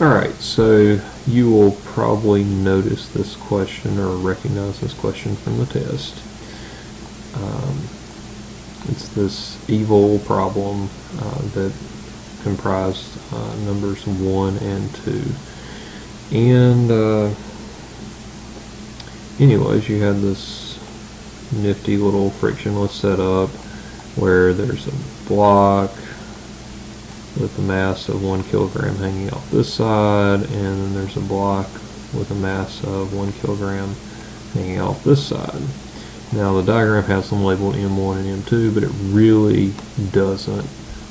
Alright, so you will probably notice this question or recognize this question from the test. It's this evil problem that comprised numbers 1 and 2. And anyways, you had this nifty little frictionless setup where there's a block with a mass of 1 kilogram hanging off this side, and then there's a block with a mass of 1 kilogram hanging off this side. Now the diagram has them labeled M1 and M2, but it really doesn't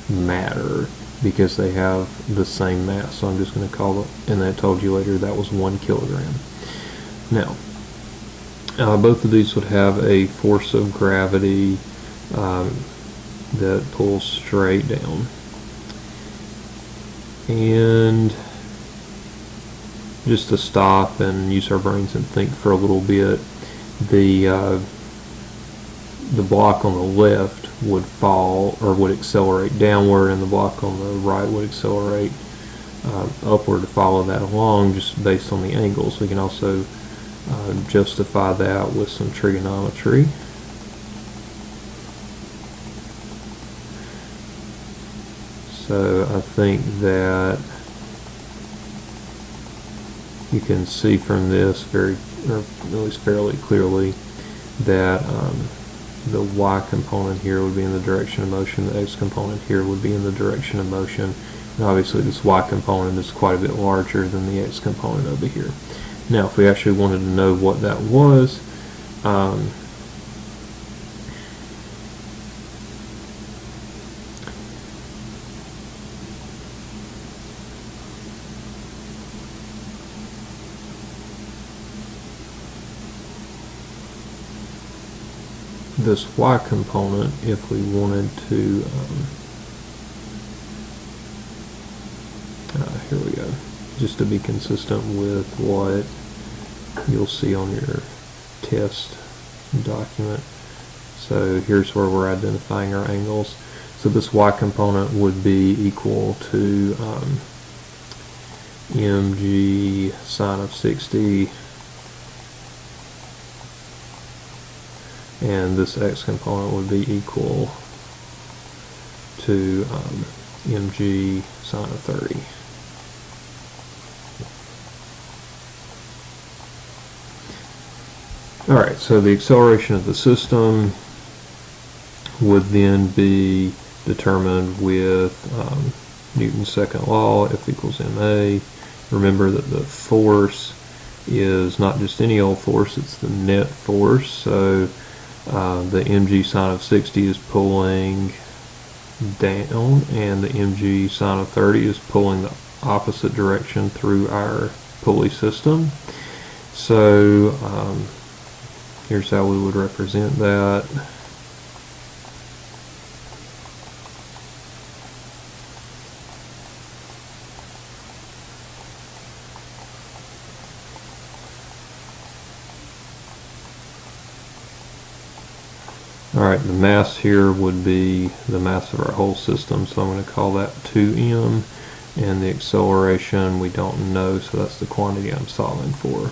matter because they have the same mass. So I'm just going to call it, and I told you later that was 1 kilogram. Now, both of these would have a force of gravity that pulls straight down. And just to stop and use our brains and think for a little bit, the block on the left would fall or would accelerate downward, and the block on the right would accelerate upward to follow that along, just based on the angles. We can also justify that with some trigonometry. So I think that you can see from this or at least fairly clearly that the y component here would be in the direction of motion, the x component here would be in the direction of motion, and obviously this y component is quite a bit larger than the x component over here. Now if we actually wanted to know what that was, this y component, if we wanted to, here we go, just to be consistent with what you'll see on your test document. So here's where we're identifying our angles. So this y component would be equal to mg sine of 60, and this x component would be equal to mg sine of 30. Alright, so the acceleration of the system would then be determined with Newton's second law, F equals ma. Remember that the force is not just any old force, it's the net force. So the mg sine of 60 is pulling down, and the mg sine of 30 is pulling the opposite direction through our pulley system. So here's how we would represent that. Alright, the mass here would be the mass of our whole system, so I'm going to call that 2m, and the acceleration we don't know, so that's the quantity I'm solving for.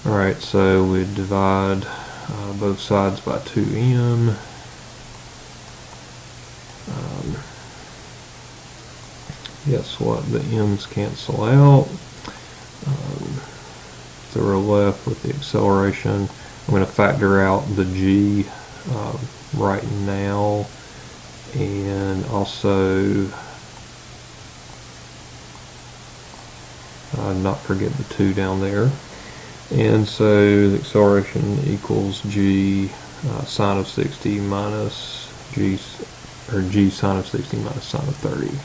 Alright, so we divide both sides by 2m. Guess what? The m's cancel out. So we're left with the acceleration. I'm going to factor out the g right now, and also not forget the 2 down there. And so the acceleration equals g sine of 60 minus g sine of 60 minus sine of 30.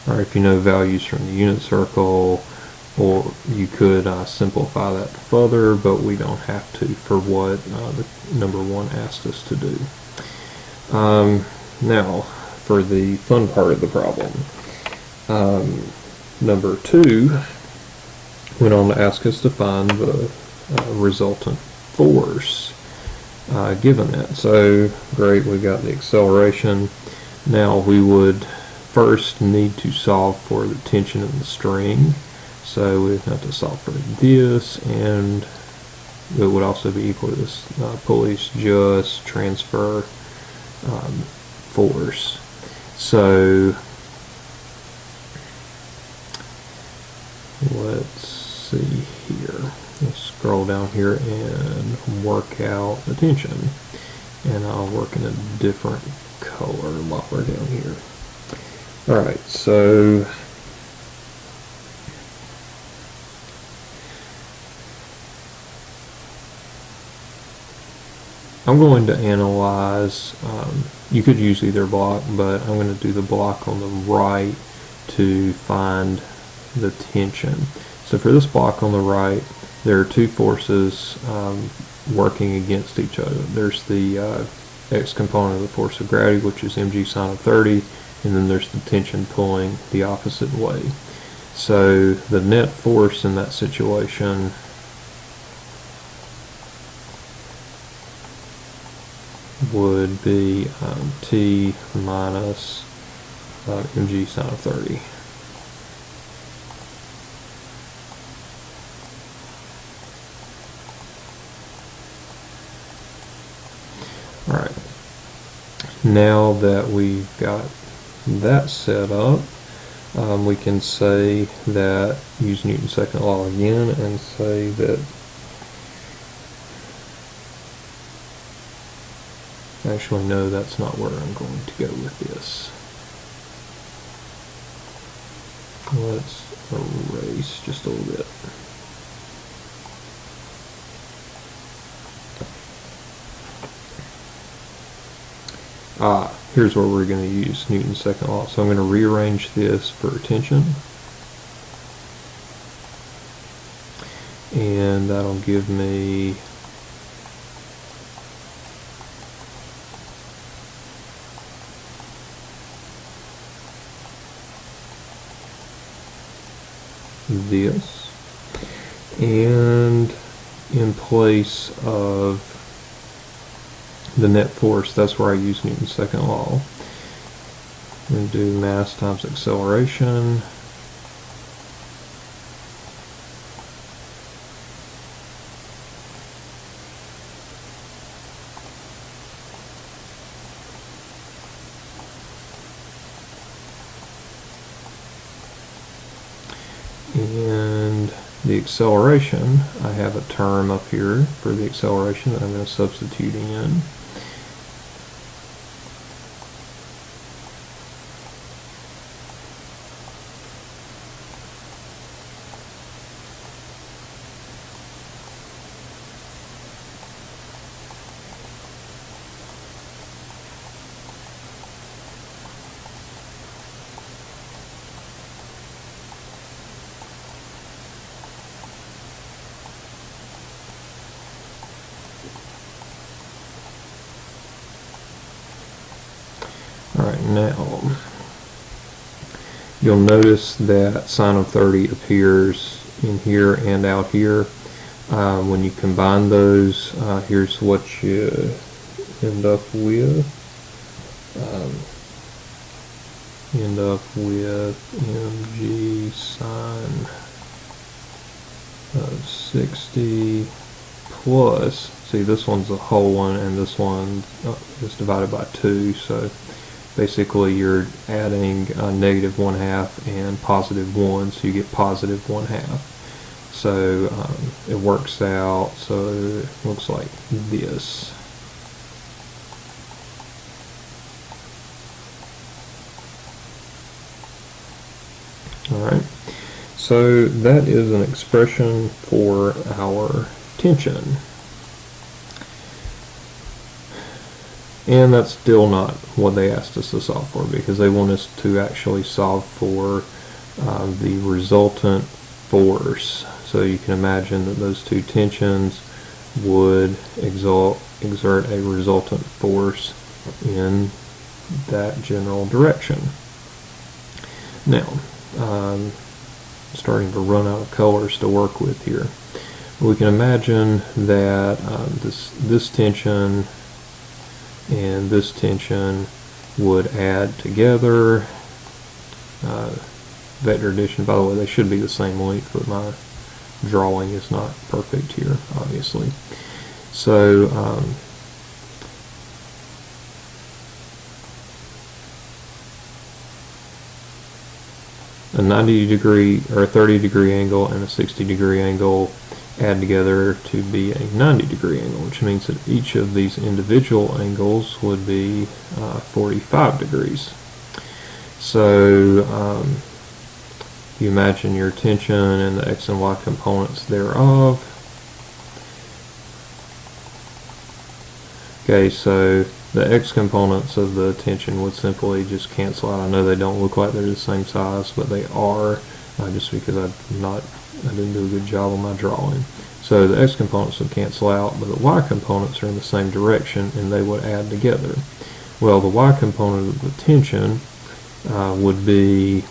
Alright, if you know values from the unit circle, or you could simplify that further, but we don't have to for what the number 1 asked us to do. Now, for the fun part of the problem, number 2 went on to ask us to find the resultant force given it. So great, we got the acceleration. Now we would first need to solve for the tension in the string. So we have to solve for this, and it would also be equal to this pulley's just transfer force. So let's see here. Let's scroll down here and work out the tension. And I'll work in a different color while we're down here. Alright, so I'm going to analyze, you could use either block, but I'm going to do the block on the right to find the tension. So for this block on the right, there are two forces working against each other. There's the x component of the force of gravity, which is mg sine of 30, and then there's the tension pulling the opposite way. So the net force in that situation would be T minus mg sine of 30. Alright, now that we've got that set up, we can say that, use Newton's second law again, and say that, actually no, that's not where I'm going to go with this. Let's erase just a little bit. Here's where we're going to use Newton's second law. So I'm going to rearrange this for tension. And that'll give me this. And in place of the net force, that's where I use Newton's second law. I'm going to do mass times acceleration. And the acceleration, I have a term up here for the acceleration that I'm going to substitute in. Alright, now you'll notice that sine of 30 appears in here and out here. When you combine those, here's what you end up with. Mg sine of 60 plus, see, this one's a whole one and this one is divided by 2, so basically you're adding negative 1/2 and positive 1, so you get positive 1/2. So it works out, so it looks like this. Alright, so that is an expression for our tension. And that's still not what they asked us to solve for, because they want us to actually solve for the resultant force. So you can imagine that those two tensions would exert a resultant force in that general direction. Now, starting to run out of colors to work with here. we can imagine that this tension and this tension would add together. Vector addition, by the way, they should be the same length, but my drawing is not perfect here, obviously. So a 90-degree or a 30-degree angle and a 60-degree angle add together to be a 90-degree angle, which means that each of these individual angles would be 45 degrees. So you imagine your tension and the x and y components thereof. Okay, so the x components of the tension would simply just cancel out. I know they don't look like they're the same size, but they are, just because I didn't do a good job on my drawing. So the x components would cancel out, but the y components are in the same direction and they would add together. Well, the y component of the tension would be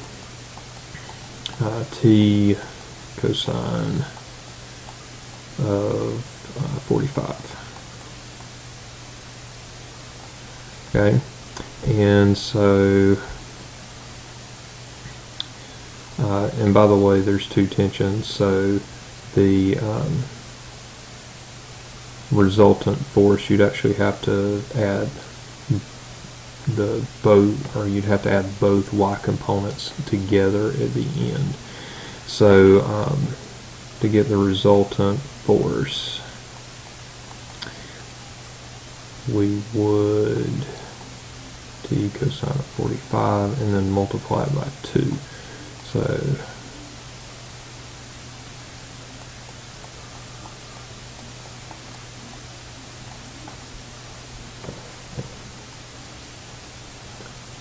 t cosine of 45. Okay, and so, and by the way, there's two tensions, so the resultant force, you'd actually have to add you'd have to add both y components together at the end. So to get the resultant force, we would t cosine of 45 and then multiply it by 2. So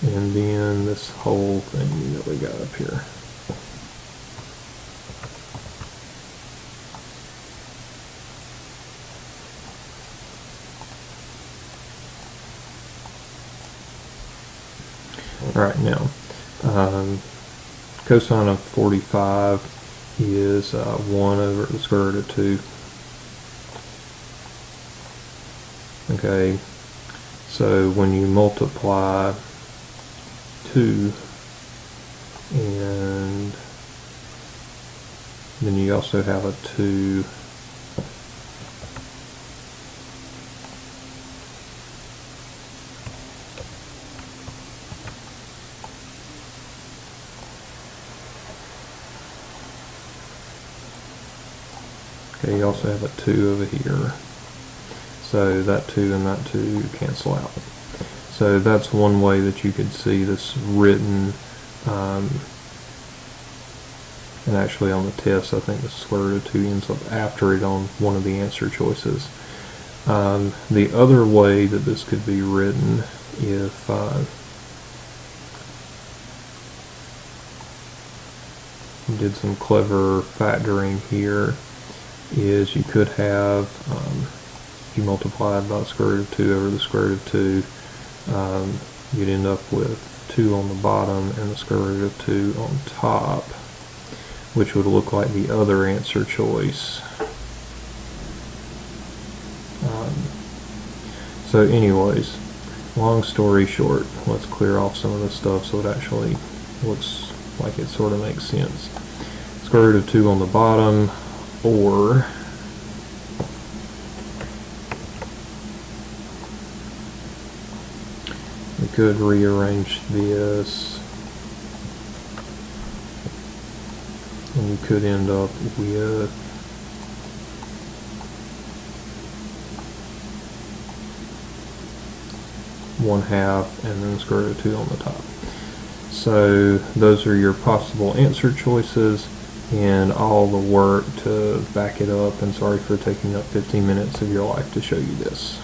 and then this whole thing that we got up here. Alright, now, cosine of 45 is 1 over the square root of 2. Okay, so when you multiply 2 and then you also have a 2 okay, you also have a 2 over here, so that 2 and that 2 cancel out. So that's one way that you could see this written, and actually on the test I think the square root of 2 ends up after it on one of the answer choices. The other way that this could be written, if you did some clever factoring here, is you could have, if you multiplied by the square root of 2 over the square root of 2, you'd end up with 2 on the bottom and the square root of 2 on top, which would look like the other answer choice. So anyways, long story short, let's clear off some of this stuff so it actually looks like it sort of makes sense. Square root of 2 on the bottom, or we could rearrange this and you could end up with one half and then square root of 2 on the top. So those are your possible answer choices and all the work to back it up, and sorry for taking up 15 minutes of your life to show you this.